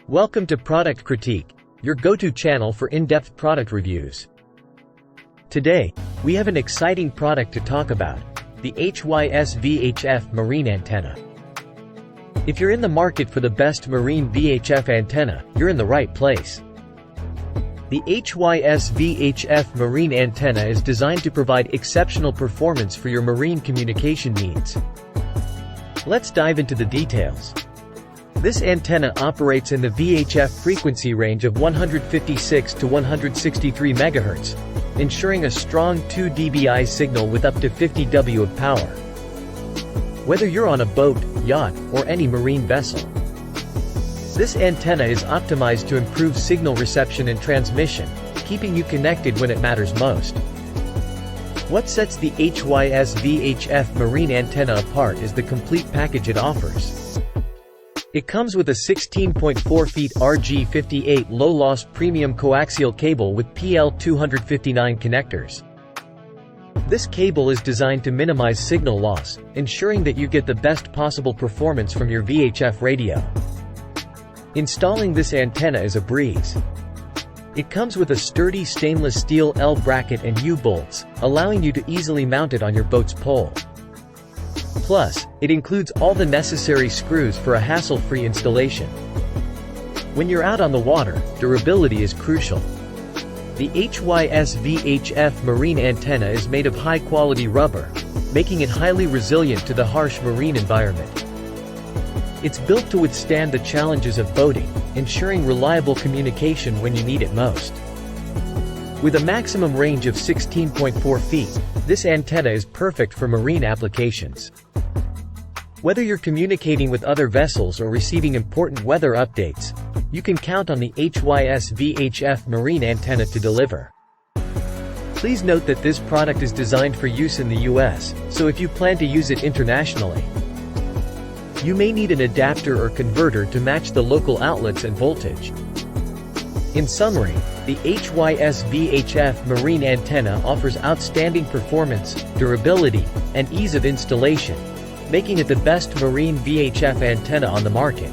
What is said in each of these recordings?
Welcome to Product Critique, your go-to channel for in-depth product reviews. Today, we have an exciting product to talk about, the HYS VHF marine antenna. If you're in the market for the best marine VHF antenna, you're in the right place. The HYS VHF marine antenna is designed to provide exceptional performance for your marine communication needs. Let's dive into the details. This antenna operates in the VHF frequency range of 156 to 163 MHz, ensuring a strong 2 dBi signal with up to 50 W of power. Whether you're on a boat, yacht, or any marine vessel, this antenna is optimized to improve signal reception and transmission, keeping you connected when it matters most. What sets the HYS VHF marine antenna apart is the complete package it offers. It comes with a 16.4 feet RG58 low-loss premium coaxial cable with PL259 connectors. This cable is designed to minimize signal loss, ensuring that you get the best possible performance from your VHF radio. Installing this antenna is a breeze. It comes with a sturdy stainless steel L bracket and U-bolts, allowing you to easily mount it on your boat's pole. Plus, it includes all the necessary screws for a hassle-free installation. When you're out on the water, durability is crucial. The HYS VHF marine antenna is made of high-quality rubber, making it highly resilient to the harsh marine environment. It's built to withstand the challenges of boating, ensuring reliable communication when you need it most. With a maximum range of 16.4 feet, this antenna is perfect for marine applications. Whether you're communicating with other vessels or receiving important weather updates, you can count on the HYS VHF marine antenna to deliver. Please note that this product is designed for use in the US, so if you plan to use it internationally, you may need an adapter or converter to match the local outlets and voltage. In summary, the HYS VHF marine antenna offers outstanding performance, durability, and ease of installation, making it the best marine VHF antenna on the market.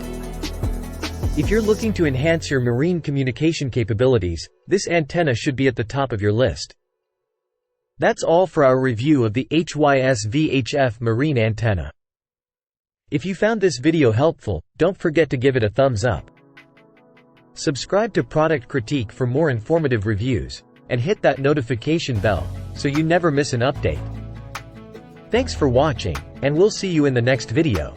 If you're looking to enhance your marine communication capabilities, this antenna should be at the top of your list. That's all for our review of the HYS VHF marine antenna. If you found this video helpful, don't forget to give it a thumbs up. Subscribe to Product Critique for more informative reviews, and hit that notification bell, so you never miss an update. Thanks for watching, and we'll see you in the next video.